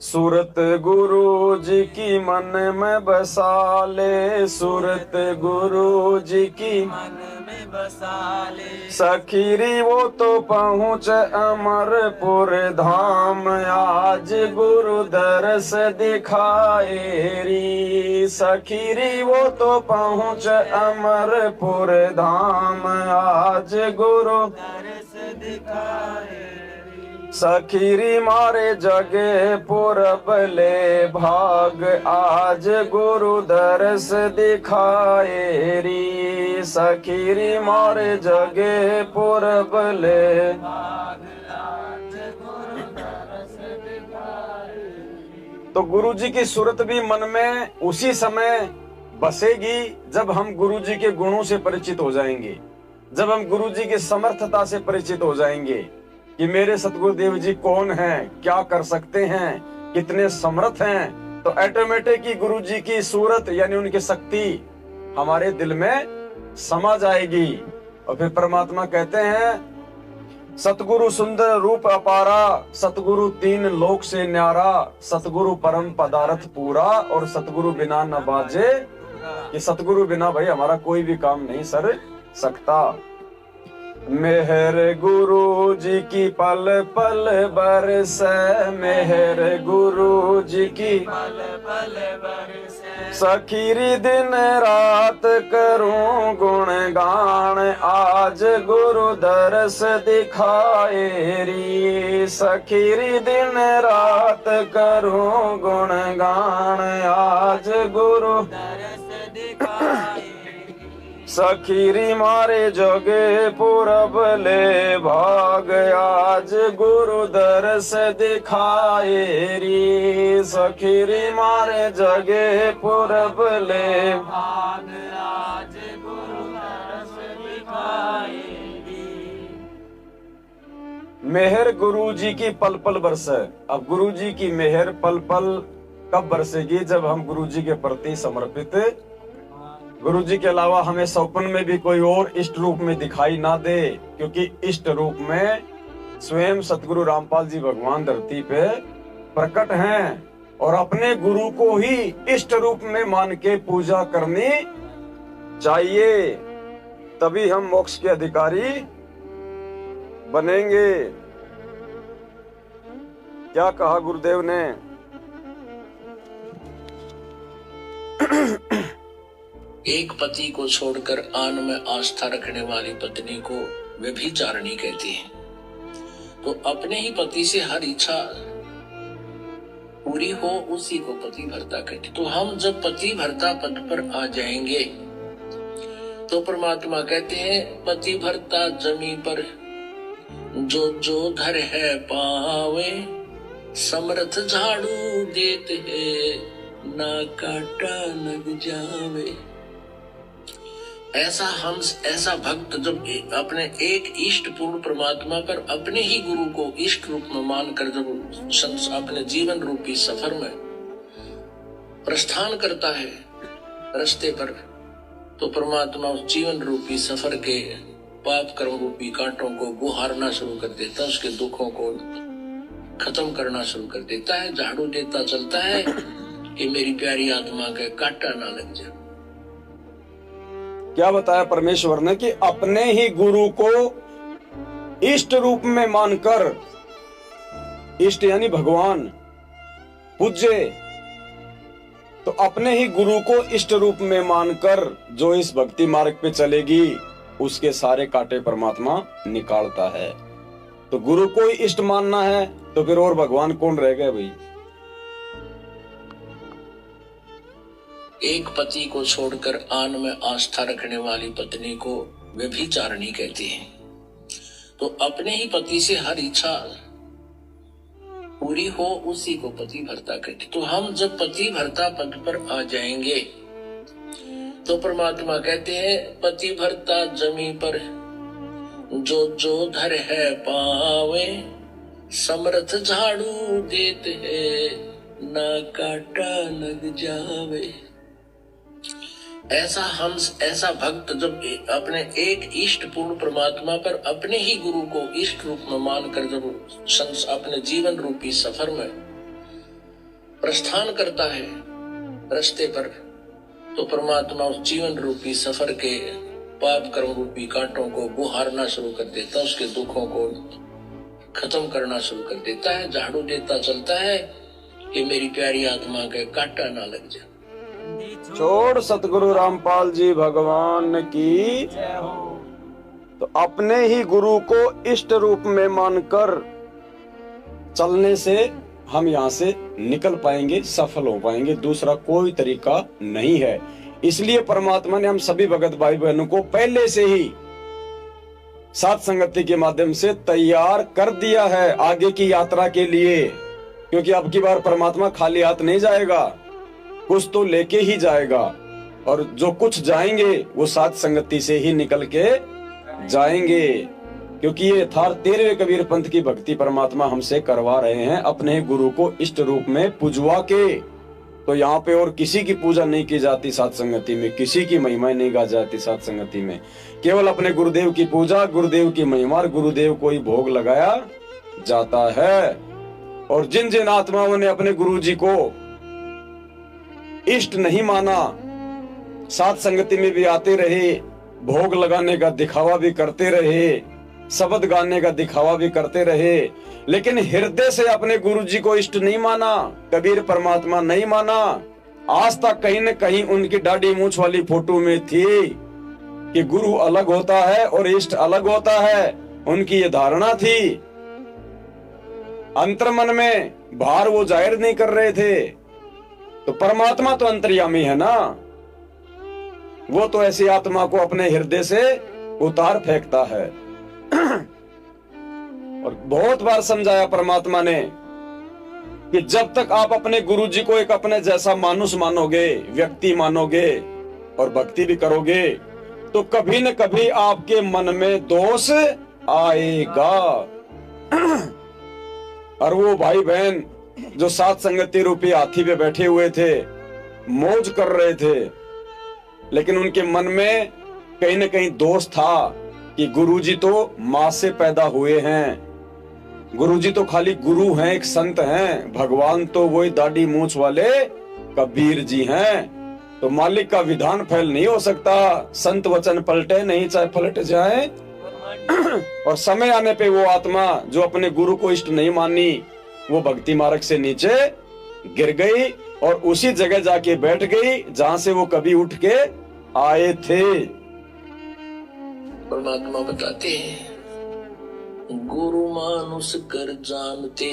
सूरत गुरु जी की मन में बसा ले, सूरत गुरु जी की मन में बसा ले। सखीरी वो तो पहुँच अमरपुर धाम, आज गुरु दरस दिखाए री। सखीरी वो तो पहुँच अमरपुर धाम, आज गुरु दरस दिखाए। सखीरी मारे जगे पूरब ले भाग, आज गुरु दरस दिखाए री। सखीरी मारे जगे पूरब ले भाग, आज गुरु दरस दिखाए। तो गुरु जी की सूरत भी मन में उसी समय बसेगी जब हम गुरु जी के गुणों से परिचित हो जाएंगे, जब हम गुरु जी की समर्थता से परिचित हो जाएंगे कि मेरे सतगुरुदेव जी कौन हैं, क्या कर सकते हैं, कितने समर्थ हैं। तो ऑटोमेटिक ही गुरु जी की सूरत यानी उनकी शक्ति हमारे दिल में समा जाएगी। और फिर परमात्मा कहते हैं सतगुरु सुंदर रूप अपारा, सतगुरु तीन लोक से न्यारा, सतगुरु परम पदार्थ पूरा, और सतगुरु बिना न बाजे। कि सतगुरु बिना भाई हमारा कोई भी काम नहीं सर सकता। मेहर गुरु जी की पल पल बरस, मेहर गुरु जी की पल पल बरसे। सखीरी दिन रात करूं गुणगान, आज गुरु दरस दिखाए री। सखीरी दिन रात करूं गुणगान, आज गुरु दरस दिखाए। सखीरी मारे जगे पूरब ले भाग, आज गुरु दरस दिखाए री। सखीरी मारे जगे पूरब ले भाग, आज गुरु दरस दिखाए। मेहर गुरु जी की पल पल बरसे। अब गुरु जी की मेहर पल पल कब बरसेगी? जब हम गुरु जी के प्रति समर्पित, गुरु जी के अलावा हमें सपन में भी कोई और इष्ट रूप में दिखाई ना दे, क्योंकि इष्ट रूप में स्वयं सतगुरु रामपाल जी भगवान धरती पे प्रकट हैं, और अपने गुरु को ही इष्ट रूप में मान के पूजा करनी चाहिए, तभी हम मोक्ष के अधिकारी बनेंगे। क्या कहा गुरुदेव ने? एक पति को छोड़कर आन में आस्था रखने वाली पत्नी को व्यभिचारिणी कहते हैं। तो अपने ही पति से हर इच्छा पूरी हो उसी को पति भरता कहते। तो हम जब पति भरता पद पर आ जाएंगे तो परमात्मा कहते हैं पति भरता जमी पर जो जो धर है पावे, समर्थ झाड़ू देते हैं ना काटा लग जावे। ऐसा हंस, ऐसा भक्त जब अपने एक इष्ट पूर्ण परमात्मा पर अपने ही गुरु को इष्ट रूप में मानकर जब अपने जीवन रूपी सफर में प्रस्थान करता है रास्ते पर, तो परमात्मा उस जीवन रूपी सफर के पाप कर्म रूपी कांटों को गुहारना शुरू कर देता है, उसके दुखों को खत्म करना शुरू कर देता है, झाड़ू देता चलता है कि मेरी प्यारी आत्मा का कांटा ना लग जाए। क्या बताया परमेश्वर ने कि अपने ही गुरु को इष्ट रूप में मानकर, इष्ट यानी भगवान पूज्य, तो अपने ही गुरु को इष्ट रूप में मानकर जो इस भक्ति मार्ग पे चलेगी उसके सारे कांटे परमात्मा निकालता है। तो गुरु को ही इष्ट मानना है तो फिर और भगवान कौन रह गए भाई? एक पति को छोड़कर आन में आस्था रखने वाली पत्नी को व्यभिचारिणी कहते हैं। तो अपने ही पति से हर इच्छा पूरी हो उसी को पति भरता कहते। तो हम जब पति भरता पद पर आ जाएंगे तो परमात्मा कहते हैं पति भरता जमी पर जो जो धर है पावे, समर्थ झाड़ू देते हैं ना काटा लग जावे। ऐसा हंस, ऐसा भक्त जब अपने एक इष्ट पूर्ण परमात्मा पर अपने ही गुरु को इष्ट रूप में मानकर जब अपने जीवन रूपी सफर में प्रस्थान करता है रास्ते पर, तो परमात्मा उस जीवन रूपी सफर के पाप कर्म रूपी कांटों को बुहारना शुरू कर देता, उसके दुखों को खत्म करना शुरू कर देता है, झाड़ू देता चलता है कि मेरी प्यारी आत्मा के कांटा ना लग जाए। छोड़ सतगुरु रामपाल जी भगवान की। जय हो। तो अपने ही गुरु को इष्ट रूप में मानकर चलने से हम यहाँ से निकल पाएंगे, सफल हो पाएंगे, दूसरा कोई तरीका नहीं है। इसलिए परमात्मा ने हम सभी भगत भाई बहनों को पहले से ही साथ संगति के माध्यम से तैयार कर दिया है आगे की यात्रा के लिए, क्योंकि अब की बार परमात्मा खाली हाथ नहीं जाएगा, कुछ तो लेके ही जाएगा, और जो कुछ जाएंगे वो साथ संगति से ही निकल के जाएंगे, क्योंकि ये यथार्थ 13वें कबीर पंथ की भक्ति परमात्मा हमसे करवा रहे हैं अपने गुरु को इष्ट रूप में पूजवा के। तो यहाँ पे और किसी की पूजा नहीं की जाती साथ संगति में, किसी की महिमा नहीं गा जाती साथ संगति में, केवल अपने गुरुदेव की पूजा, गुरुदेव की महिमा, गुरुदेव को ही भोग लगाया जाता है। और जिन जिन आत्माओं ने अपने गुरु जी को इष्ट नहीं माना, साथ संगति में भी आते रहे, भोग लगाने का दिखावा भी करते रहे, शब्द गाने का दिखावा भी करते रहे, लेकिन हृदय से अपने गुरु जी को इष्ट नहीं माना, कबीर परमात्मा नहीं माना, आज तक कहीं न कहीं उनकी दाढ़ी मूंछ वाली फोटो में थी कि गुरु अलग होता है और इष्ट अलग होता है, उनकी ये धारणा थी। अंतर्मन में भार वो जाहिर नहीं कर रहे थे। तो परमात्मा तो अंतर्यामी है ना, वो तो ऐसी आत्मा को अपने हृदय से उतार फेंकता है। और बहुत बार समझाया परमात्मा ने कि जब तक आप अपने गुरु जी को एक अपने जैसा मानुष मानोगे, व्यक्ति मानोगे और भक्ति भी करोगे, तो कभी न कभी आपके मन में दोष आएगा। और वो भाई बहन जो साथ संगति रूपी हाथी पे बैठे हुए थे, मौज कर रहे थे, लेकिन उनके मन में कहीं न कहीं दोष था कि गुरुजी तो मां से पैदा हुए हैं, गुरुजी तो खाली गुरु हैं, एक संत हैं, भगवान तो वही दाढ़ी मूंछ वाले कबीर जी हैं। तो मालिक का विधान फैल नहीं हो सकता, संत वचन पलटे नहीं चाहे पलट जाए। और समय आने पे वो आत्मा जो अपने गुरु को इष्ट नहीं मानी, वो भक्ति मार्ग से नीचे गिर गई और उसी जगह जाके बैठ गई जहां से वो कभी उठ के आए थे। परमात्मा बताते हैं, गुरु मानुष कर जानते,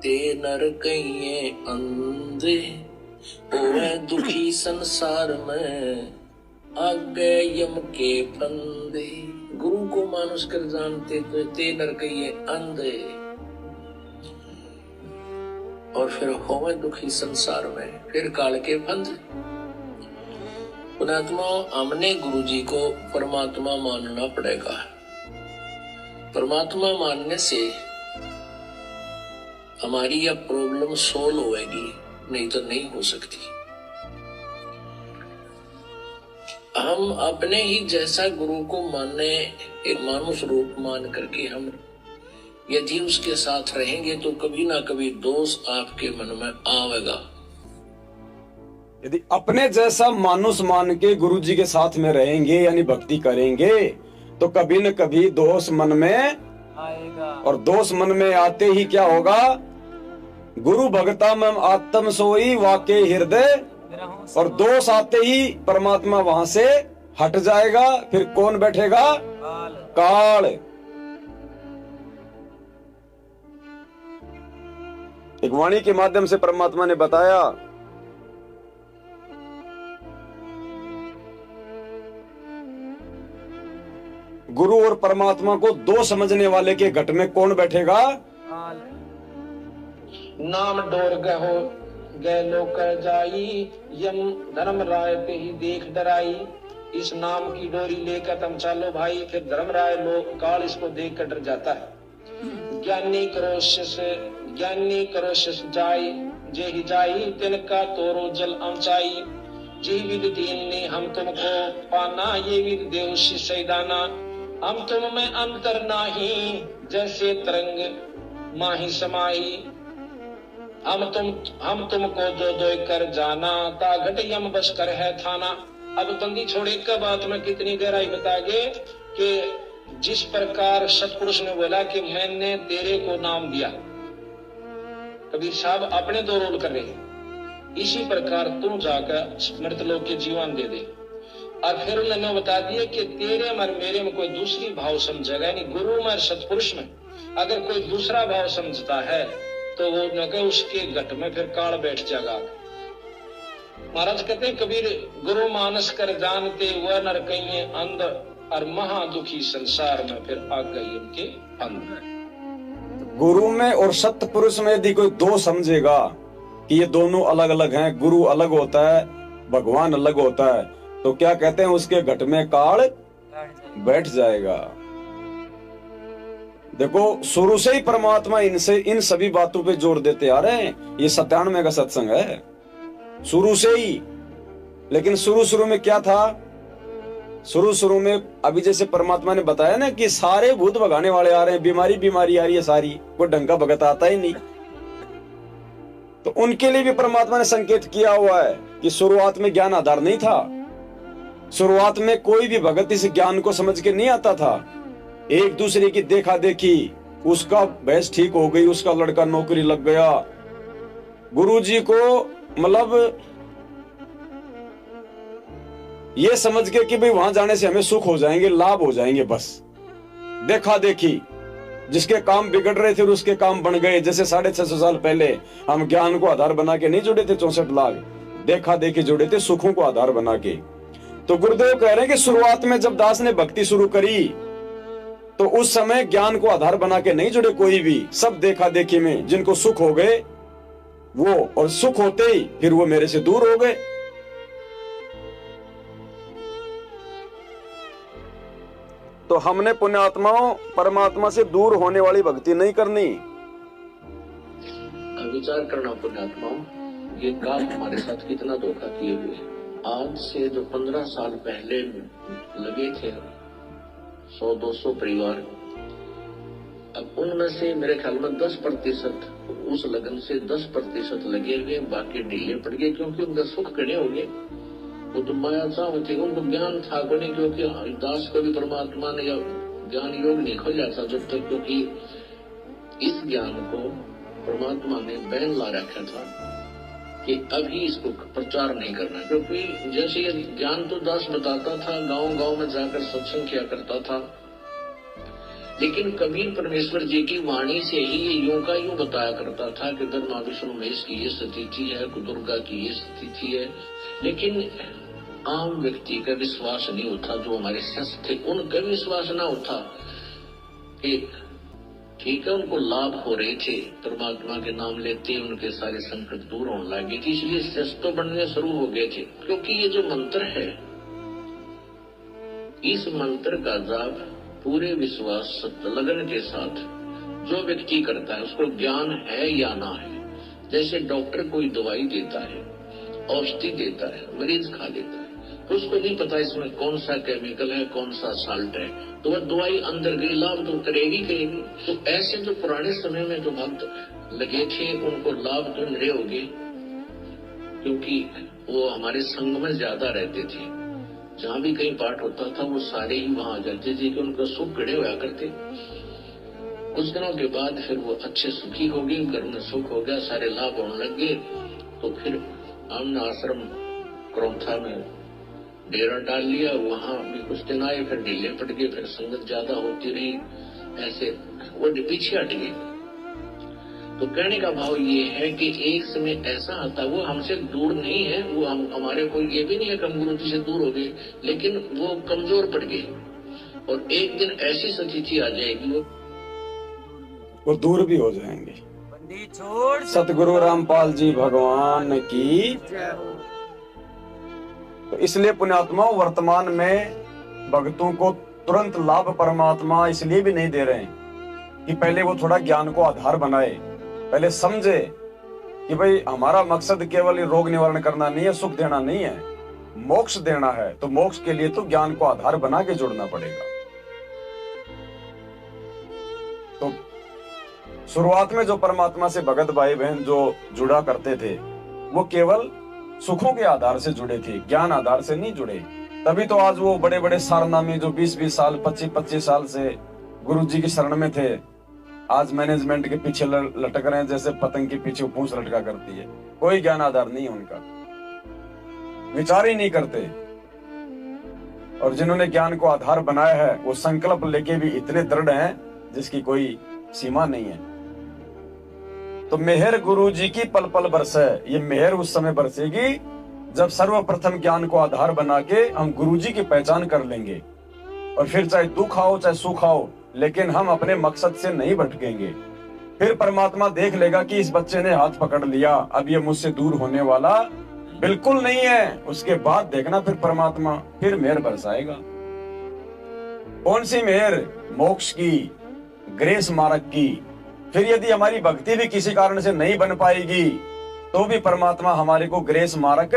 ते नर कहिए अंधे, ओए दुखी संसार में आगे यम के फंदे। गुरु को मानुष कर जानते तो ते नर कहिए अंधे, और फिर होवे दुखी संसार में, फिर काल के फंद। पुणात्मा, हमने गुरु जी को परमात्मा मानना पड़ेगा। परमात्मा मानने से हमारी यह प्रॉब्लम सोल्व होएगी, नहीं तो नहीं हो सकती। हम अपने ही जैसा गुरु को मानने, एक मानुष रूप मान करके हम यदि उसके साथ रहेंगे तो कभी ना कभी दोष आपके मन में आवेगा। यदि अपने जैसा मानुष मान के गुरु जी के साथ में रहेंगे यानी भक्ति करेंगे, तो कभी न कभी दोष मन में आएगा। और दोष मन में आते ही क्या होगा? गुरु भगता में आत्म सोई वाके हृदय, और दोष आते ही परमात्मा वहां से हट जाएगा। फिर कौन बैठेगा? काल। एक वाणी के माध्यम से परमात्मा ने बताया, गुरु और परमात्मा को दो समझने वाले के घट में कौन बैठेगा? नाम डोर गहो गैलो कर जाई, यम धर्म राय पे ही देख डराई। इस नाम की डोरी लेकर तुम चालो भाई, फिर धर्म राय लोग काल इसको देख कर डर जाता है। ज्ञानी करो शिष जाई, जे ही जाई तिनका तोरो जल अमचाई। जी विद दीन ने हम तुमको पाना, ये विद देव सैदाना। हम तुम में अंतर नाही, जैसे तरंग माही समाही। हम तुमको जो दो कर जाना, ता घट यम बस कर है थाना। अब बंदी छोड़े का बात में कितनी गहराई बतागे कि जिस प्रकार सतपुरुष ने बोला कि मैंने तेरे को नाम दिया, कबीर साहब अपने दो रोल कर रहे हैं, इसी प्रकार तू जाकर मृतलोक के जीवन दे दे। और फिर उन्होंने बता दिया कि तेरे और मेरे में कोई दूसरी भाव समझेगा नहीं, गुरु में सतपुरुष में अगर कोई दूसरा भाव समझता है तो वो न कहे उसके घट में फिर काल बैठ जाएगा। महाराज कहते हैं कबीर, गुरु मानस कर जानते वह नर कहीं अंध, और महा दुखी संसार में फिर आ गई उनके अंध। गुरु में और सत्य पुरुष में यदि कोई दो समझेगा कि ये दोनों अलग अलग हैं, गुरु अलग होता है, भगवान अलग होता है, तो क्या कहते हैं उसके घट में काल बैठ जाएगा। देखो शुरू से ही परमात्मा इनसे इन सभी बातों पे जोर देते आ रहे हैं। ये 97 का सत्संग है शुरू से ही। लेकिन शुरू में क्या था, शुरू में अभी जैसे परमात्मा ने बताया ना कि सारे भूत भगाने वाले आ रहे हैं, बीमारी आ रही है सारी, कोई ढंग का भगत आता ही नहीं। तो उनके लिए भी परमात्मा ने संकेत किया हुआ है कि शुरुआत में ज्ञान आधार नहीं था। शुरुआत में कोई भी भगत इस ज्ञान को समझ के नहीं आता था। एक दूसरे की देखा देखी, उसका भैंस ठीक हो गई, उसका लड़का नौकरी लग गया, गुरुजी को मतलब ये समझ के कि भाई वहां जाने से हमें सुख हो जाएंगे, लाभ हो जाएंगे, बस देखा देखी। जिसके काम बिगड़ रहे थे उसके काम बन गए। जैसे 650 साल पहले हम ज्ञान को आधार बना के नहीं जुड़े थे, 64 लाख देखा देखी जुड़े थे सुखों को आधार बना के। तो गुरुदेव कह रहे हैं कि शुरुआत में जब दास ने भक्ति शुरू करी तो उस समय ज्ञान को आधार बना के नहीं जुड़े कोई भी, सब देखा देखी में जिनको सुख हो गए वो, और सुख होते ही फिर वो मेरे से दूर हो गए। तो हमने पुण्यात्माओं परमात्मा से दूर होने वाली भक्ति नहीं करनी। विचार करना पुण्यात्माओं, ये काल हमारे साथ कितना धोखा किए हुए। आज से जो 15 साल पहले लगे थे 100-200 परिवार, अब उनमें से मेरे ख्याल में 10% उस लगन से 10% लगे हुए, बाकी ढीले पड़ गए क्योंकि उनका सुख कड़े हो गए। वो तो माया चाह थी, उनको ज्ञान था को नहीं, क्योंकि दास को भी परमात्मा ने ज्ञान योग नहीं खोला था जब तक, क्योंकि इस ज्ञान को परमात्मा ने बैन ला रखा था कि अभी इसको प्रचार नहीं करना। क्योंकि जैसे ये ज्ञान तो दास बताता था, गांव में जाकर सत्संग किया करता था, लेकिन कबीर परमेश्वर जी की वाणी से ही ये यूं का यूं बताया करता था कि ब्रह्मा विष्णु महेश की ये स्थिति है, दुर्गा की ये स्थिति है। लेकिन आम व्यक्ति का विश्वास नहीं होता, जो हमारे संत थे उनका विश्वास ना होता कि ठीक है उनको लाभ हो रहे थे, परमात्मा के नाम लेते उनके सारे संकट दूर होने लगे थे, इसलिए शस्त्र बनने शुरू हो गए थे। क्योंकि ये जो मंत्र है, इस मंत्र का जाप पूरे विश्वास सत्य लगन के साथ जो व्यक्ति करता है उसको ज्ञान है या ना है। जैसे डॉक्टर कोई दवाई देता है, औषधि देता है, मरीज खा लेता है, तो उसको नहीं पता इसमें कौन सा केमिकल है, कौन सा साल्ट है, तो वह दवाई अंदर गई, लाभ तो करेगी। तो ऐसे जो पुराने समय में जो भक्त लगे थे उनको लाभ तो मिले होंगे, क्योंकि वो हमारे संग में ज्यादा रहते थे। जहाँ भी कहीं पाठ होता था वो सारे ही वहां आ जाते थे कि उनका सुख गड़े हुआ करते। कुछ दिनों के बाद फिर वो अच्छे सुखी हो गए, घर में सुख हो गया, सारे लाभ होने लग गए। तो फिर हमने आश्रम क्रौथा में डेरा डाल लिया, वहां भी कुछ दिन आए, फिर ढीले पड़ गए, फिर संगत ज्यादा होती रही, ऐसे वो पीछे हट गए। तो कहने का भाव ये है कि एक समय ऐसा आता, वो हमसे दूर नहीं है, वो हमारे को ये भी नहीं है कि हम गुरु जी से दूर हो गए, लेकिन वो कमजोर पड़ गए और एक दिन ऐसी स्थिति आ जाएगी वो दूर भी हो जाएंगे। सतगुरु रामपाल जी भगवान की। तो इसलिए पुण्यात्मा वर्तमान में भक्तों को तुरंत लाभ परमात्मा इसलिए भी नहीं दे रहे हैं कि पहले वो थोड़ा ज्ञान को आधार बनाए, पहले समझे कि भाई हमारा मकसद केवल रोग निवारण करना नहीं है, सुख देना नहीं है, मोक्ष देना है। तो मोक्ष के लिए तो ज्ञान को आधार बना के जुड़ना पड़ेगा। तो शुरुआत में जो परमात्मा से भगत भाई बहन जो जुड़ा करते थे वो केवल सुखों के आधार से जुड़े थे, ज्ञान आधार से नहीं जुड़े। तभी तो आज वो बड़े बड़े सारनामी जो 20-20 साल 25-25 साल से गुरु जी की शरण में थे, आज मैनेजमेंट के पीछे लटक रहे हैं जैसे पतंग के पीछे पूंछ लटका करती है। कोई ज्ञान आधार नहीं है उनका, विचार ही नहीं करते। और जिन्होंने ज्ञान को आधार बनाया है वो संकल्प लेके भी इतने दृढ़ हैं जिसकी कोई सीमा नहीं है। तो मेहर गुरु जी की पल पल बरसे, ये मेहर उस समय बरसेगी जब सर्वप्रथम ज्ञान को आधार बना के हम गुरु जी की पहचान कर लेंगे। और फिर चाहे दुख आओ चाहे सुख आओ, लेकिन हम अपने मकसद से नहीं भटकेंगे। फिर परमात्मा देख लेगा कि इस बच्चे ने हाथ पकड़ लिया, अब ये मुझसे दूर होने वाला बिल्कुल नहीं है। उसके बाद देखना फिर परमात्मा फिर मेहर बरसाएगा। कौन सी मेहर? मोक्ष की, ग्रेस मार्ग की। फिर यदि हमारी भक्ति भी किसी कारण से नहीं बन पाएगी तो भी परमात्मा हमारे को ग्रेस मार्ग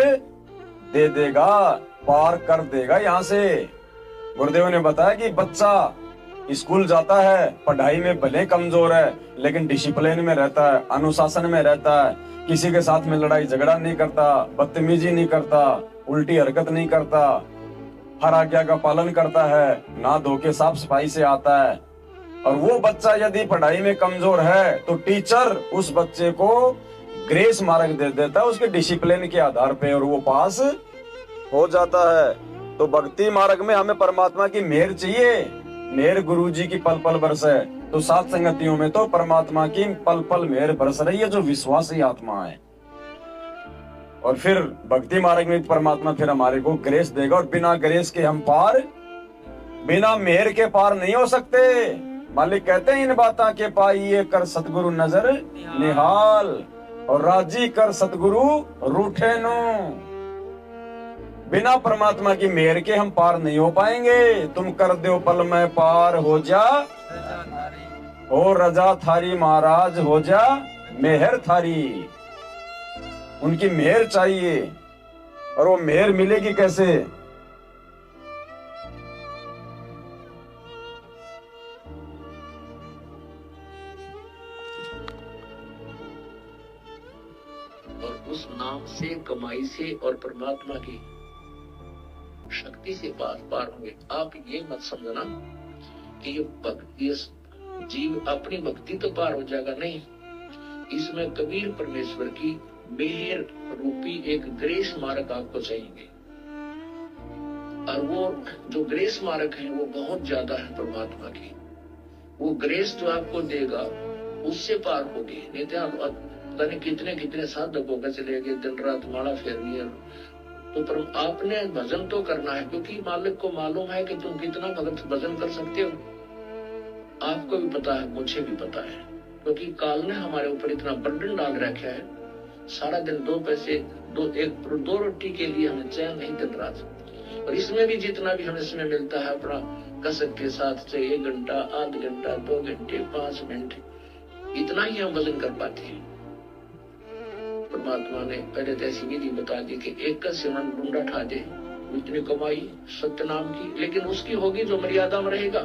दे देगा, पार कर देगा यहाँ से। गुरुदेव ने बताया कि बच्चा स्कूल जाता है, पढ़ाई में भले कमजोर है लेकिन डिसिप्लिन में रहता है, अनुशासन में रहता है, किसी के साथ में लड़ाई झगड़ा नहीं करता, बदतमीजी नहीं करता, उल्टी हरकत नहीं करता, हर आज्ञा का पालन करता है, ना धो के साफ सफाई से आता है। और वो बच्चा यदि पढ़ाई में कमजोर है तो टीचर उस बच्चे को ग्रेस मार्क दे देता है उसके डिसिप्लिन के आधार पे, और वो पास हो जाता है। तो भक्ति मार्ग में हमें परमात्मा की मेहर चाहिए, मेहर गुरु जी की पल पल बरसे। तो सात संगतियों में तो परमात्मा की पल पल मेहर बरस रही है जो विश्वासी आत्मा है। और फिर भक्ति मार्ग में परमात्मा फिर हमारे को ग्रेस देगा, और बिना ग्रेस के हम पार, बिना मेहर के पार नहीं हो सकते। मालिक कहते हैं इन बातों के पाइए कर सतगुरु नजर निहाल, और राजी कर सतगुरु रूठे नो। बिना परमात्मा की मेहर के हम पार नहीं हो पाएंगे। तुम कर दो पल में पार हो जा, ओ रजा थारी महाराज हो जा मेहर थारी। उनकी मेहर चाहिए, और वो मेहर मिलेगी कैसे? और उस नाम से, कमाई से और परमात्मा की शक्ति से पार होंगे। आप ये मत समझना कि ये भक्ति जीव अपनी भक्ति तो पार हो जाएगा, नहीं। इसमें कबीर परमेश्वर की मेहर रूपी एक ग्रेस मार्ग आपको चाहिए, और वो जो ग्रेस मार्ग है वो बहुत ज्यादा है परमात्मा की। वो ग्रेस जो आपको देगा उससे पार होगी। नहीं तो पता नहीं कितने कितने साधकों का चले गए, दिन रात माला फेरनी है। तो पर आपने भजन तो करना है, क्योंकि मालिक को मालूम है कि तुम कितना भजन कर सकते हो। आपको भी पता है, मुझे भी पता है, क्योंकि काल ने हमारे ऊपर इतना बर्डन डाल रखा है। सारा दिन दो पैसे, दो रोटी के लिए हमें चैन नहीं दिन रात। और इसमें भी जितना भी हमें समय मिलता है अपना कसक के साथ, चाहे 1 घंटा, आध घंटा, 2 घंटे, 5 मिनट, इतना ही हम भजन कर पाते हैं। परमात्मा ने पहले तो ऐसी विधि बता दी कि एक का सेवन ढूंढा ठा दे, इतनी कमाई सत्य नाम की, लेकिन उसकी होगी जो मर्यादा में रहेगा।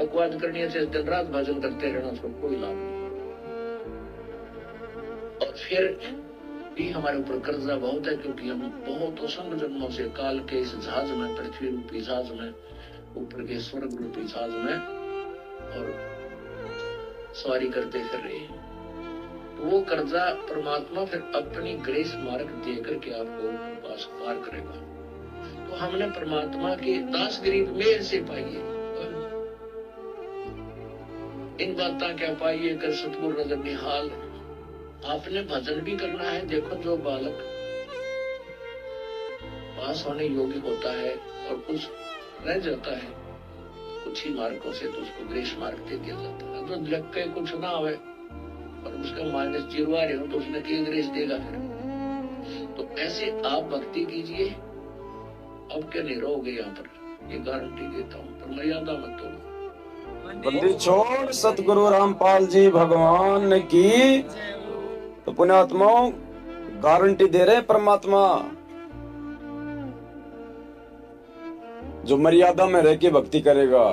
बकवाद करनी है, दिन रात भजन करते रहना, उसको कोई लाभ नहीं। और फिर भी हमारे ऊपर कर्जा बहुत है, क्योंकि हम बहुत असंख्य जन्मों से काल के इस जहाज में, पृथ्वी रूपी जहाज में, ऊपर के स्वर्ग रूपी जहाज में और सवारी करते फिर रहे हैं। वो कर्जा परमात्मा फिर अपनी ग्रेस मार्ग देकर के आपको पास पार करेगा। तो हमने परमात्मा के दास गरीब मेहर से पाइए, इन बातें क्या पाइए कर सतगुरु नजर निहाल। आपने भजन भी करना है। देखो, जो बालक पास होने योग्य होता है और कुछ रह जाता है कुछ ही मार्गों से, तो उसको ग्रेस मार्ग दे दिया जाता है। तो लग के कुछ ना आवे और उसका -0 आ रहे हो तो उसने क्या ग्रेस देगा फिर। तो ऐसे आप भक्ति कीजिए, अब क्या नहीं रहोगे यहाँ पर, ये गारंटी देता हूँ। पर मर्यादा मत तोड़ो। बंदी छोड़ सतगुरु रामपाल जी भगवान की। तो पुण्यात्माओं, गारंटी दे रहे परमात्मा, जो मर्यादा में रह के भक्ति करेगा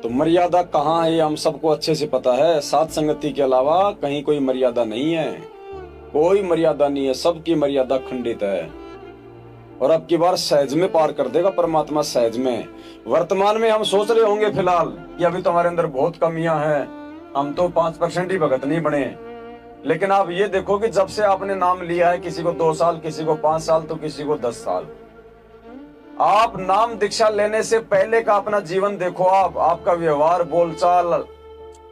तो मर्यादा कहाँ है हम सबको अच्छे से पता है। सात संगति के अलावा कहीं कोई मर्यादा नहीं है, कोई मर्यादा नहीं है, सबकी मर्यादा खंडित है। और अब की बार सहज में पार कर देगा परमात्मा, सहज में। वर्तमान में हम सोच रहे होंगे फिलहाल कि अभी तो हमारे अंदर बहुत कमियां हैं, हम तो 5% ही भगत नहीं बने। लेकिन आप ये देखो कि जब से आपने नाम लिया है, किसी को 2 साल, किसी को 5 साल, तो किसी को 10 साल, आप नाम दीक्षा लेने से पहले का अपना जीवन देखो। आपका व्यवहार, बोलचाल,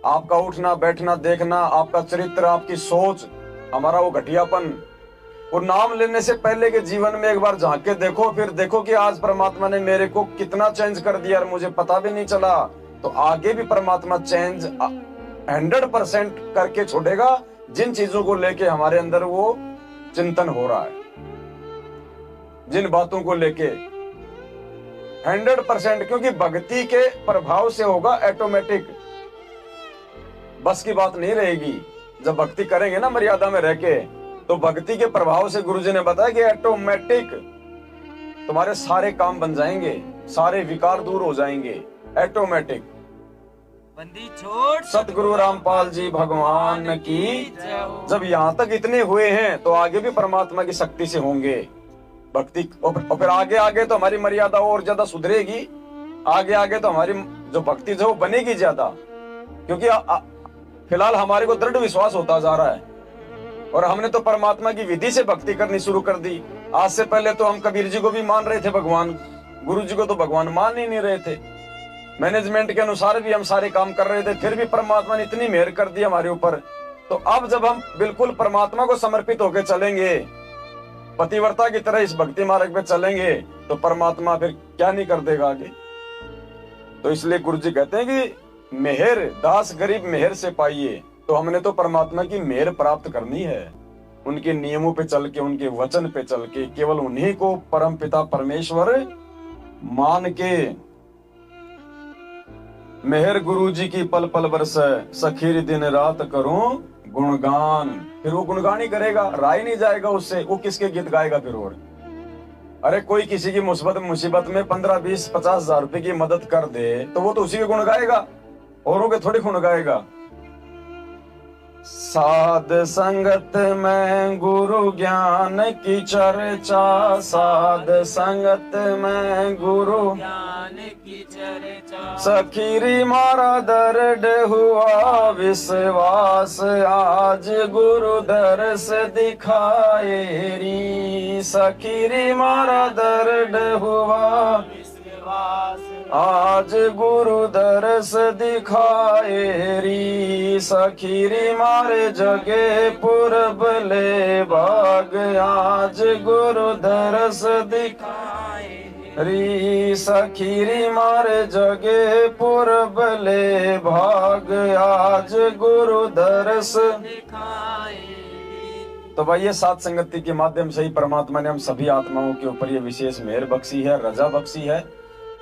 आपका उठना बैठना देखना, आपका चरित्र, आपकी सोच, हमारा वो घटियापन, वो नाम लेने से पहले के जीवन में एक बार झांक के देखो। फिर देखो कि आज परमात्मा ने मेरे को कितना चेंज कर दिया और मुझे पता भी नहीं चला। तो आगे भी परमात्मा चेंज 100% करके छोड़ेगा, जिन चीजों को लेके हमारे अंदर वो चिंतन हो रहा है, जिन बातों को लेके 100%। क्योंकि भक्ति के प्रभाव से होगा ऑटोमेटिक, बस की बात नहीं रहेगी। जब भक्ति करेंगे ना मर्यादा में रह के, तो भक्ति के प्रभाव से गुरुजी ने बताया कि ऑटोमेटिक तुम्हारे सारे काम बन जाएंगे, सारे विकार दूर हो जाएंगे, ऑटोमेटिक। बंदी छोड़ सतगुरु रामपाल जी भगवान की। जब यहाँ तक इतने हुए हैं तो आगे भी परमात्मा की शक्ति से होंगे भक्ति। और फिर आगे आगे तो हमारी मर्यादा और ज्यादा सुधरेगी, आगे आगे तो हमारी जो भक्ति जो बनेगी ज्यादा। क्योंकि फिलहाल हमारे को दृढ़ विश्वास होता जा रहा है और हमने तो परमात्मा की विधि से भक्ति करनी शुरू कर दी। आज से पहले तो हम कबीर जी को भी मान रहे थे भगवान, गुरु जी को तो भगवान मान ही नहीं रहे थे। मैनेजमेंट के अनुसार भी हम सारे काम कर रहे थे, फिर भी परमात्मा ने इतनी मेहर कर दी हमारे ऊपर। तो अब जब हम बिल्कुल परमात्मा को समर्पित होकर चलेंगे, पतिव्रता की तरह इस भक्ति मार्ग पे चलेंगे, तो परमात्मा फिर क्या नहीं कर देगा आगे। तो इसलिए गुरु जी कहते हैं कि मेहर दास गरीब मेहर से पाइए। तो हमने तो परमात्मा की मेहर प्राप्त करनी है, उनके नियमों पे चल के, उनके वचन पे चल के, केवल उन्हीं को परम पिता परमेश्वर मान के। मेहर गुरु जी की पल पल बरसे, सखीर दिन रात करूं गुणगान। फिर वो गुणगान ही करेगा, राय नहीं जाएगा उससे, वो किसके गीत गाएगा फिर। और अरे कोई किसी की मुसीबत में 15, 20, 50 हजार रुपए की मदद कर दे तो वो तो उसी के गुण गाएगा, औरों के थोड़ी गुण गाएगा। साध संगत में गुरु ज्ञान की चर्चा, साध संगत में गुरु ज्ञान की चर्चा। सखीरी मारा दर्द हुआ विश्वास, आज गुरु दर्श दिखाए री। सखीरी मारा दर्द हुआ विश्वास, आज गुरु दर्श दिखाए री। सखीरी मारे जगे पूरब ले भाग, आज गुरु दर्श दिखाए री। सखीरी मारे जगे पूरब ले भाग, आज गुरु दर्श दिखाए। तो भाई ये सात संगति के माध्यम से ही परमात्मा ने हम सभी आत्माओं के ऊपर ये विशेष मेहर बख्शी है, रजा बख्शी है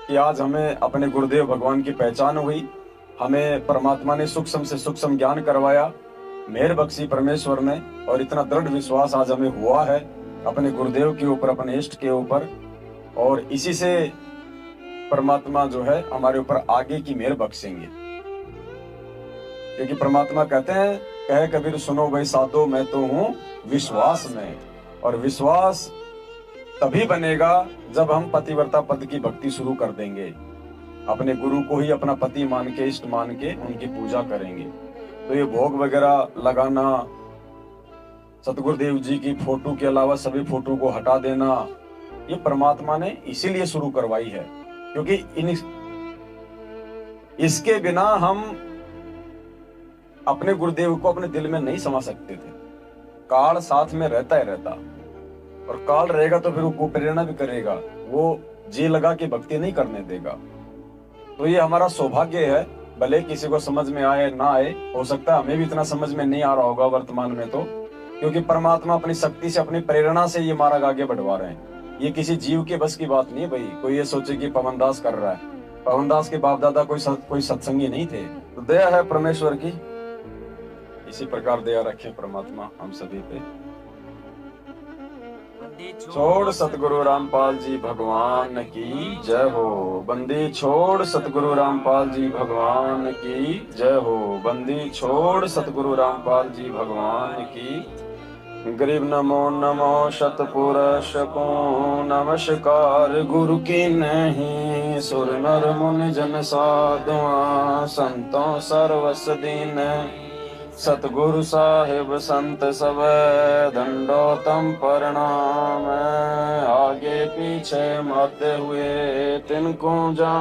कि आज हमें अपने गुरुदेव भगवान की पहचान हुई। हमें परमात्मा ने सूक्ष्म से सूक्ष्म ज्ञान करवाया, मेहर बख्शी परमेश्वर ने, और इतना दृढ़ विश्वास आज हमें हुआ है अपने गुरुदेव के ऊपर, अपने इष्ट के ऊपर। और इसी से परमात्मा जो है हमारे ऊपर आगे की मेहर बख्शेंगे। क्योंकि परमात्मा कहते हैं, कहे कबीर सुनो भाई साधो मैं तो हूँ विश्वास में। और विश्वास तभी बनेगा जब हम पतिव्रता पद की भक्ति शुरू कर देंगे, अपने गुरु को ही अपना पति मान के, इष्ट मान के उनकी पूजा करेंगे। तो ये भोग वगैरह लगाना, सतगुरुदेव जी की फोटो के अलावा सभी फोटो को हटा देना, ये परमात्मा ने इसीलिए शुरू करवाई है। क्योंकि इसके बिना हम अपने गुरुदेव को अपने दिल में नहीं समा सकते थे। काल साथ में रहता ही रहता, और काल रहेगा तो फिर वो प्रेरणा भी करेगा, वो जी लगा के भक्ति नहीं करने देगा। तो ये हमारा सौभाग्य है, भले किसी को समझ में आए ना आए, हो सकता है हमें भी इतना समझ में नहीं आ रहा होगा वर्तमान में तो, क्योंकि परमात्मा अपनी शक्ति से, अपनी प्रेरणा से ये मार्ग आगे बढ़वा रहे हैं। ये किसी जीव के बस की बात नहीं भाई। कोई ये सोचे कि पवन दास कर रहा है, पवन दास के बाप दादा कोई सत्संगी नहीं थे। तो दया है परमेश्वर की, इसी प्रकार दया रखे परमात्मा हम सभी पे। बंदी छोड़ सतगुरु रामपाल जी भगवान की जय हो। बंदी छोड़ सतगुरु रामपाल जी भगवान की जय हो। बंदी छोड़ सतगुरु रामपाल जी भगवान की। गरीब नमो नमो शतपुरुष को नमस्कार गुरु की नहीं। सुर नर मुनि जन साधुआ संतों सर्वस दीन। सतगुरु साहिब संत सब दंडोतम प्रणाम। आगे पीछे मारते हुए तिनको जा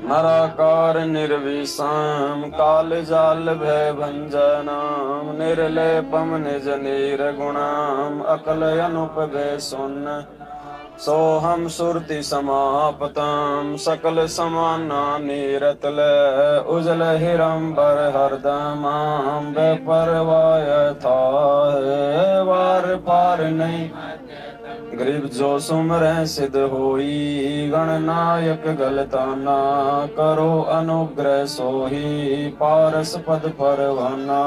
नराकार निर्विषम काल जाल भय भंजनम। निर्लेपम निज निर्गुणम अकल अनुपभय सुन। सोहम सुरति समापतम सकल समाना निरतल। उजल हिरंबर हरदमाम बेपरवाह था वार पार नहीं। गरीब जो सुमरे सिद्ध होई गणनायक गलताना। करो अनुग्रह सोही पारस पद परवाना।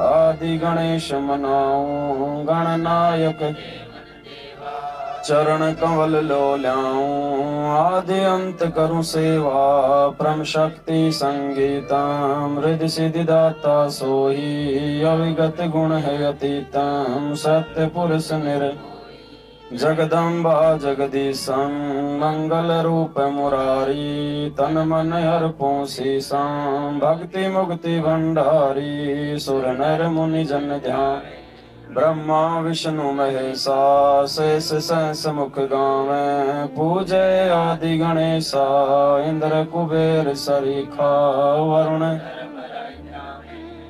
आदि गणेश मनाऊं गणनायक चरण कमल लो ल्याऊं। आदि अंत करूं सेवा परम शक्ति संगीतम। हृदय सिद्धि दाता सोही अविगत गुण है अतीतम। सत्य पुरुष निर जगदम्बा जगदीशं मंगल रूप मुरारी। तन मन अर्पों शीशं भक्ति मुक्ति भंडारी। सुर नर मुनि जन ध्यान ब्रह्मा विष्णु महेशा। शेष सहस मुख गावें पूजे आदि गणेशा। इंद्र कुबेर सरीखा वरुण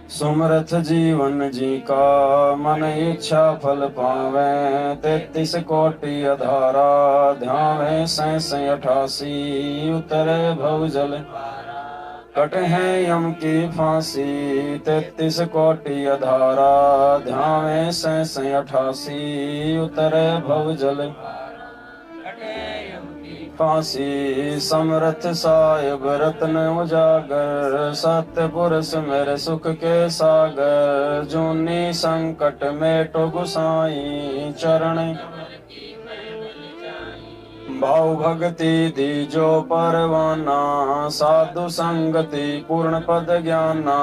सुमरथ जीवन जी का। मन इच्छा फल पावे 33 कोटि अधारा। ध्यावे 88 उतरे भव जल कट है यम की फांसी। 33 कोटि अधारा ध्यावे 88 उतरे भव जल फांसी। समरथ साहिब रत्न उजागर। सत्य पुरुष मेरे सुख के सागर। जूनी संकट मेटो गुसाई चरण। भाव भक्ति दी जो परवाना। साधु संगति पूर्ण पद ज्ञाना।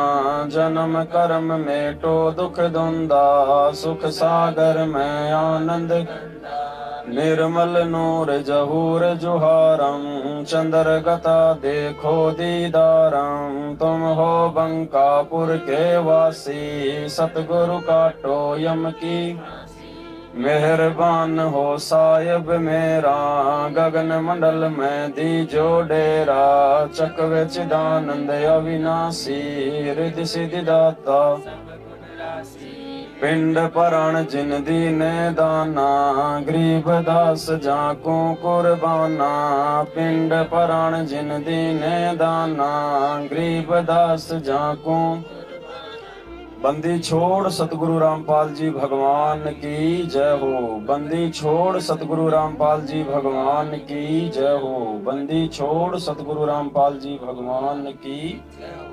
जन्म कर्म मेटो दुख धुंधा। सुख सागर में आनंद निर्मल नूर जहूर जुहारम। चंद्र गता देखो दीदारम। तुम हो बंकापुर के वासी। सतगुरु काटो यम की मेहरबान हो साहिब मेरा। गगन मंडल में दीजो डेरा। चकवे चिदानंद अविनाशी। रिद्धि सिद्धि दाता पिंड परण जिन दीने दाना। गरीब दास जाको कुर्बाना। पिंड परण जिन दीने दाना। गरीब दास जाको। बंदी छोड़ सतगुरु रामपाल जी भगवान की जय हो। बंदी छोड़ सतगुरु रामपाल जी भगवान की जय हो। बंदी छोड़ सतगुरु रामपाल जी भगवान की जय हो।